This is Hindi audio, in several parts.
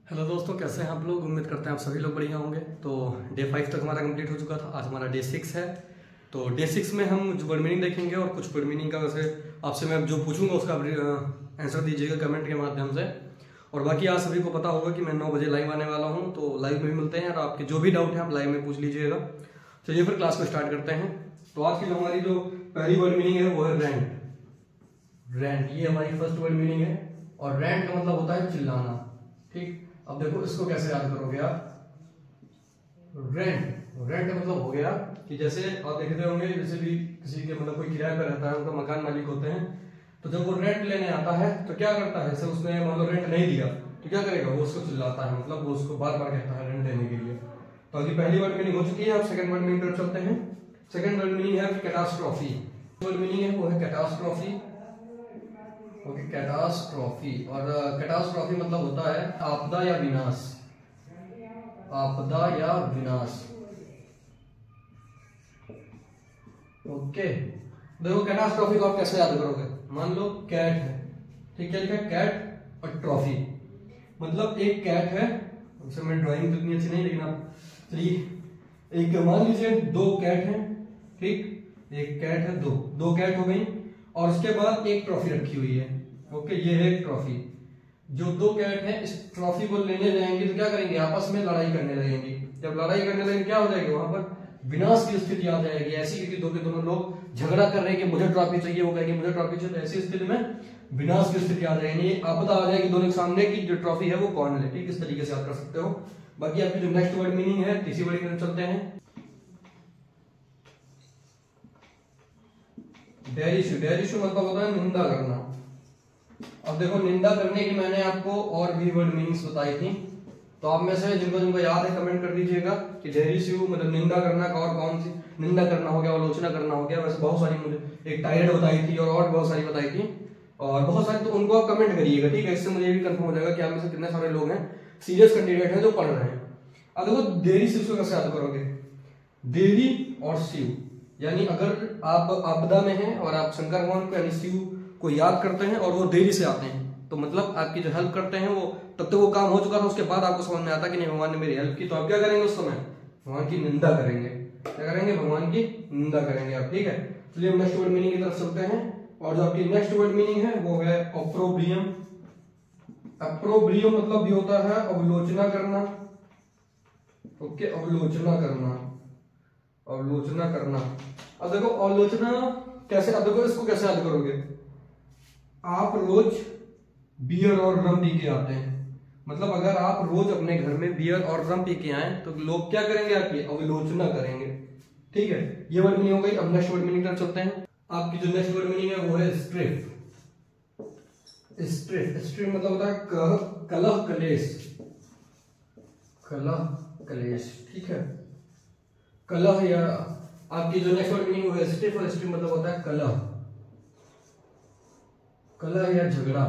हेलो दोस्तों, कैसे हैं आप लोग। उम्मीद करते हैं आप सभी लोग बढ़िया होंगे। तो डे 5 तक हमारा कंप्लीट हो चुका था। आज हमारा डे 6 है। तो डे 6 में हम जो वर्ड मीनिंग देखेंगे और कुछ वर्ड मीनिंग का वैसे आपसे मैं जो पूछूंगा उसका आंसर दीजिएगा कमेंट के माध्यम से। और बाकी आज सभी को पता होगा कि मैं 9 बजे लाइव आने वाला हूँ, तो लाइव में भी मिलते हैं और आपके जो भी डाउट है आप लाइव में पूछ लीजिएगा। चलिए फिर क्लास को स्टार्ट करते हैं। तो आज की जो हमारी जो पहली वर्ड मीनिंग है वो है रेंट। रेंट ये हमारी फर्स्ट वर्ड मीनिंग है। और रेंट का मतलब होता है चिल्लाना। ठीक, अब देखो इसको कैसे याद करोगे आप। रेंट रेंट मतलब हो गया कि जैसे आप देखते होंगे, जैसे भी किसी के मतलब कोई किराए पर रहता है, उनका मकान मालिक होते हैं, तो जब वो रेंट लेने आता है तो क्या करता है, जैसे उसने मतलब रेंट नहीं दिया तो क्या करेगा, वो उसको चिल्लाता है, मतलब वो उसको बार बार कहता है रेंट देने के लिए। तो अभी पहली वर्ड मीनिंग हो चुकी है। अब सेकंड वर्ड मीनिंग पर चलते हैं। सेकंड वर्ड मीनिंग है कैटास्ट्रॉफी। वर्ड मीनिंग है वो है कैटास्ट्रॉफी। Okay, catastrophe. और कैटास्ट्रॉफी मतलब होता है आपदा या विनाश। आपदा या विनाश। ओके, देखो कैटास्ट्रॉफी को आप कैसे याद करोगे। मान लो कैट है, ठीक है, लिखा कैट और ट्रॉफी, मतलब एक कैट है। उसे मैं ड्राइंग तो इतनी अच्छी नहीं, लेकिन आप चलिए एक मान लीजिए दो कैट हैं, ठीक, एक कैट है, दो कैट हो गई और उसके बाद एक ट्रॉफी रखी हुई है। ओके, ये है एक ट्रॉफी। जो दो कैट हैं इस ट्रॉफी को लेने जाएंगे तो क्या करेंगे, आपस में लड़ाई करने लगेंगी। जब लड़ाई करने लगेंगे क्या हो जाएगी, वहां पर विनाश की स्थिति आ जाएगी ऐसी, क्योंकि दो के दोनों लोग झगड़ा कर रहे हैं कि मुझे ट्रॉफी चाहिए, वो कहेंगे मुझे ट्रॉफी चाहिए। तो ऐसी स्थिति में विनाश की स्थिति आ जाएगी, आपदा आ जाएगी दोनों के सामने की जो ट्रॉफी है वो कौन ले। ठीक, इस तरीके से आप कर सकते हो। बाकी आपकी जो नेक्स्ट वर्ड मीनिंग है, तीसरी वर्ड मीनिंग चलते हैं। डेरिश। डेरिश मतलब होता है निंदा करना। अब देखो, निंदा करने की मैंने आपको और भी वर्ड मीनिंग्स बताई थी, तो आप में से जिनको याद है कमेंट कर दीजिएगा कि डेरिश मतलब निंदा करना का और कौन सी। निंदा करना हो गया, आलोचना करना हो गया, वैसे बहुत सारी मुझे एक टायर्ड बताई थी और बहुत सारी बताई थी और बहुत सारी, तो उनको आप कमेंट करिएगा। ठीक है, इससे मुझे भी कंफर्म हो जाएगा कि आप में से कितने सारे लोग हैं सीरियस कैंडिडेट हैं जो पढ़ रहे हैं। अब देखो देरी से कैसे याद करोगे। देरी और शिव, यानी अगर आप आपदा में हैं और आप शंकर भगवान को यानी शिव को याद करते हैं और वो देरी से आते हैं, तो मतलब आपकी जो हेल्प करते हैं वो तब तक वो काम हो चुका था, उसके बाद आपको समझ में आता कि नहीं भगवान ने मेरी हेल्प की, तो आप क्या करेंगे उस समय, भगवान की निंदा करेंगे। क्या करेंगे, भगवान की निंदा करेंगे आप। ठीक है, चलिए हम नेक्स्ट वर्ड मीनिंग की तरफ चलते हैं। और जो आपकी नेक्स्ट वर्ड मीनिंग है वो है ऑप्रोब्रियम। ऑप्रोब्रियम मतलब भी होता है अवलोचना करना। ओके, अवलोचना करना, अवलोचना करना। अब देखो अवलोचना कैसे, अब देखो इसको कैसे याद करोगे। आप रोज बियर और रम पी के आते हैं, मतलब अगर आप रोज अपने घर में बियर और रम पी के आए तो लोग क्या करेंगे, आपकी अवलोचना करेंगे। ठीक है, ये वर्ड मीनिंग हो गई। अब नेक्स्ट वर्ड मीनिंग पर चलते हैं। आपकी जो नेक्स्ट वर्ड मीनिंग है वो है स्ट्रिफ। स्ट्रिफ, स्ट्रिफ मतलब होता है कलह कलेश। कलह कलेश, ठीक है, कलह। या आपकी जो नेक्स्ट वर्ड मीनिंग है स्ट्रिफ, और स्ट्रिफ मतलब होता है कलह, कलह या झगड़ा।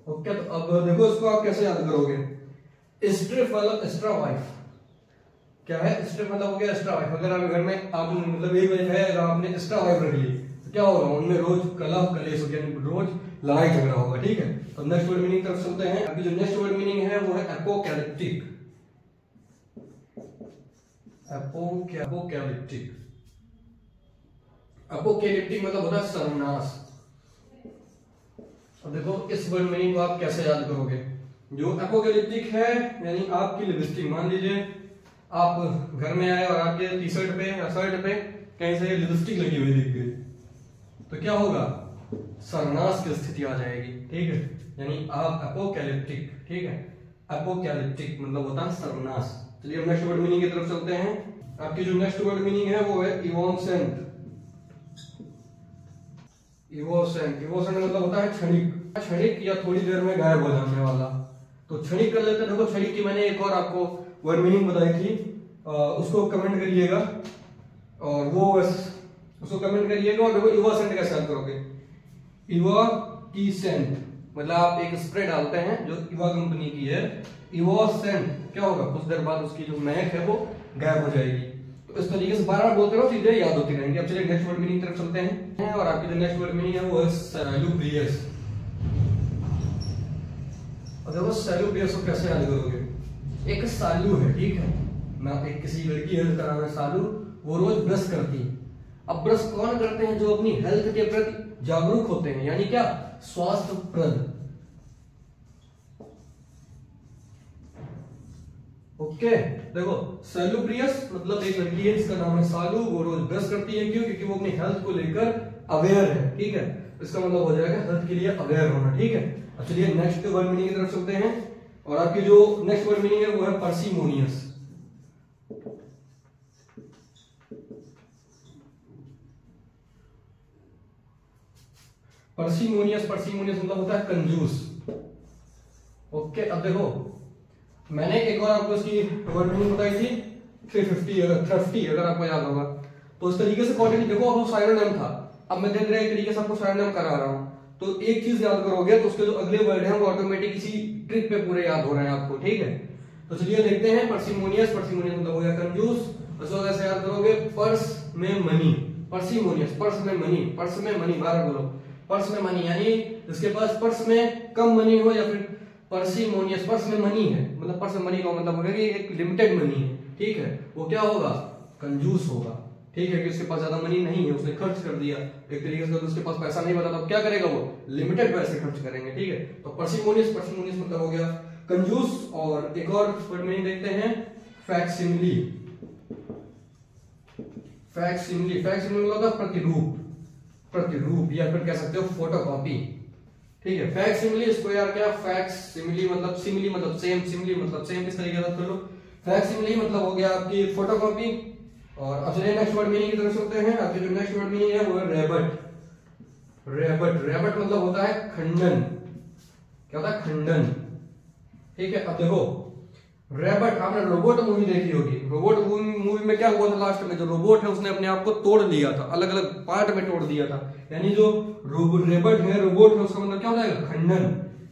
ओके, तो अब देखो इसको आप कैसे याद करोगे। स्ट्रिफ मतलब एक्स्ट्रा वाइफ। क्या है, स्ट्रिफ मतलब हो गया एक्स्ट्रा वाइफ। अगर आपके घर में आप मतलब एक वाइफ है, अगर आपने एक्स्ट्रा वाइफ रख ली तो क्या होगा, उनमें रोज कलह कलेश होगा, रोज लड़ाई झगड़ा होगा। ठीक है, तो नेक्स्ट वर्ड मीनिंग तरफ चलते हैं। अभी जो नेक्स्ट वर्ड मीनिंग है वो है एपोकैलिप्टिक। एपोकैलिप्टिक, एपोकैलिप्टिक मतलब होता है सर्वनाश। अब देखो इस वर्ड मीनिंग को आप कैसे याद करोगे। जो एपोकैलिप्टिक है यानी आपकी लिपस्टिक, मान लीजिए आप घर में आए और आपके टी शर्ट पे या शर्ट पे कहीं से लिपस्टिक लगी हुई दिख गई, तो क्या होगा, सर्वनाश की स्थिति आ जाएगी। ठीक है, यानी आप एपोकैलिप्टिक। ठीक है, एपोकैलिप्टिक मतलब होता है सर्वनाश। चलिए हम नेक्स्ट वर्ड मीनिंग की तरफ चलते हैं। आपकी जो नेक्स्ट वर्ड मीनिंग है वो है इवोसेंट। इवोसेंट, इवोसेंट मतलब होता है क्षणिक, क्षणिक या थोड़ी देर में गायब हो जाने वाला। तो क्षणिक कर लेते हैं। देखो क्षणिक की मैंने एक और आपको वर्ड मीनिंग बताई थी, उसको कमेंट करिएगा और वो उसको कमेंट करिएगा। और देखो इवोसेंट कैसे याद करोगे। इवा की सेंट मतलब आप एक स्प्रे डालते हैं जो इवा कंपनी की है, इवोसेंट, क्या होगा, कुछ देर बाद उसकी जो महक है वो गायब हो जाएगी। तो इस तरीके से बार बार बोलते रहो, चीजें याद होती रहेंगी। अब चलिए नेक्स्ट वर्ड मीनिंग तरफ चलते हैं। और आपकी जो नेक्स्ट वर्ड मीनिंग है वो है सैलूब्रियस। अब देखो सैलूब्रियस को कैसे याद करोगे? एक सालू है, ठीक है ना, एक किसी लड़की है जिसका नाम है सालू, वो रोज ब्रश करती है। अब ब्रश कौन करते हैं? जो अपनी हेल्थ के प्रति जागरूक होते हैं, यानी क्या, स्वास्थ्यप्रद। ओके देखो सैलूब्रियस मतलब एक लड़की है जिसका नाम है सालू, वो रोज ब्रश करती है। क्यों? क्योंकि वो अपनी हेल्थ को लेकर अवेयर है, ठीक है। इसका मतलब हो जाएगा हेल्थ के लिए अवेयर होना, ठीक है। अब चलिए नेक्स्ट वर्ड मीनिंग की तरफ चलते हैं, और आपकी जो नेक्स्ट वर्ड मीनिंग है वो है पार्सिमोनियस। पार्सिमोनियस मतलब होता है कंजूस। ओके अब देखो मैंने एक और आपको इसकी वर्ड मीनिंग बताई थी 350 थ्रफ्टी, अगर आपको याद होगा। तो इस तरीके से क्वांटिटी देखो, अब साइनोनिम था, अब मैं देख रहे तरीके से आपको साइनोनिम करा रहा हूं। तो एक चीज याद करोगे तो उसके जो अगले वर्ड हैं वो ऑटोमेटिक इसी ट्रिक पे पूरे याद हो रहे हैं आपको, ठीक है। तो चलिए देखते हैं पार्सिमोनियस मतलब हो गया कंजूस। उसको कैसे याद करोगे? पर्स में मनी, पार्सिमोनियस पर्स में मनी, पर्स में मनी, बार बोलो पर्स में मनी, यानी जिसके पास पर्स में कम मनी हो, या फिर पार्सिमोनियस पर्स में मनी है, मतलब पर्स में मनी का मतलब होगा कि एक लिमिटेड मनी है, ठीक है। वो क्या होगा? कंजूस होगा, ठीक है, कि उसके पास ज्यादा मनी नहीं है, उसने खर्च कर दिया एक तरीके से। तो उसके पास पैसा नहीं बचा तो क्या करेगा? वो लिमिटेड पैसे खर्च करेंगे, ठीक है। तो पार्सिमोनियस मतलब हो गया कंजूस। और एक और वर्ड मीनिंग देखते हैं फैक्सिमिली। फैक्सिमिली मतलब प्रतिरूप, या फिर कह सकते हो फोटोकॉपी, ठीक है। फैक्सिमिली, इसको यार क्या, फैक्सिमिली मतलब सिमिली मतलब सेम, सिमिली मतलब सेम, इस तरीके से कर लो। फैक्सिमिली मतलब हो गया आपकी फोटोकॉपी। और अब चलिए नेक्स्ट वर्ड मीनिंग की तरफ चलते हैं। आपकी जो नेक्स्ट वर्ड मीनिंग है वो है रेबट। रेबट मतलब होता है खंडन, क्या होता है? खंडन, ठीक है। अब देखो रेबट, आपने रोबोट मूवी देखी होगी, रोबोट मूवी में क्या हुआ था? लास्ट में जो रोबोट है उसने अपने आप को तोड़ लिया था, अलग अलग पार्ट में तोड़ दिया था, यानी जो रेबट है, रोबोट है, उसका मतलब क्या हो जाएगा? खंडन।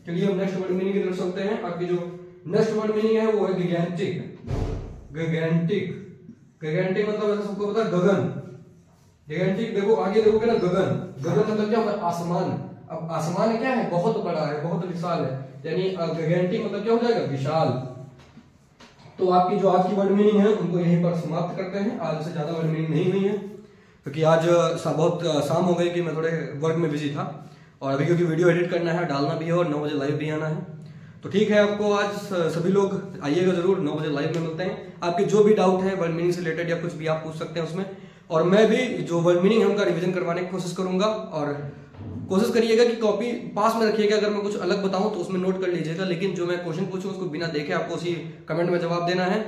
चलिए हम नेक्स्ट वर्ड मीनिंग की तरफ चलते हैं। आपकी जो नेक्स्ट वर्ड मीनिंग है वो है गिगैंटिक मतलब ऐसा सबको पता है गगन। गिगैंटिक देखो आगे देखोगे ना, गगन मतलब क्या होता है? आसमान। अब आसमान क्या है? बहुत बड़ा है, बहुत विशाल है, यानी गिगैंटिक मतलब क्या हो जाएगा? विशाल। तो आपकी जो आज की वर्ड मीनिंग है उनको यहीं पर समाप्त करते हैं। आज से ज्यादा वर्ड मीनिंग नहीं हुई है क्योंकि आज बहुत शाम हो गई कि मैं थोड़े वर्क में बिजी था, और अभी क्योंकि वीडियो एडिट करना है, डालना भी है, और 9 बजे लाइव भी आना है। तो ठीक है, आपको आज सभी लोग आइएगा जरूर, 9 बजे लाइव में मिलते हैं। आपके जो भी डाउट है वर्ड मीनिंग से रिलेटेड या कुछ भी आप पूछ सकते हैं उसमें, और मैं भी जो वर्ड मीनिंग है उनका रिवीजन करवाने की कोशिश करूंगा। और कोशिश करिएगा कि कॉपी पास में रखिएगा, अगर मैं कुछ अलग बताऊं तो उसमें नोट कर लीजिएगा, लेकिन जो मैं क्वेश्चन पूछूं उसको बिना देखे आपको उसी कमेंट में जवाब देना है।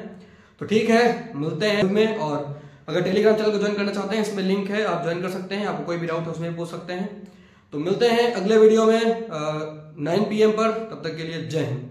तो ठीक है, मिलते हैं में। और अगर टेलीग्राम चैनल को ज्वाइन करना चाहते हैं, इसमें लिंक है, आप ज्वाइन कर सकते हैं। आपको कोई भी डाउट है उसमें पूछ सकते हैं। तो मिलते हैं अगले वीडियो में 9 PM पर, तब तक के लिए जय हिंद।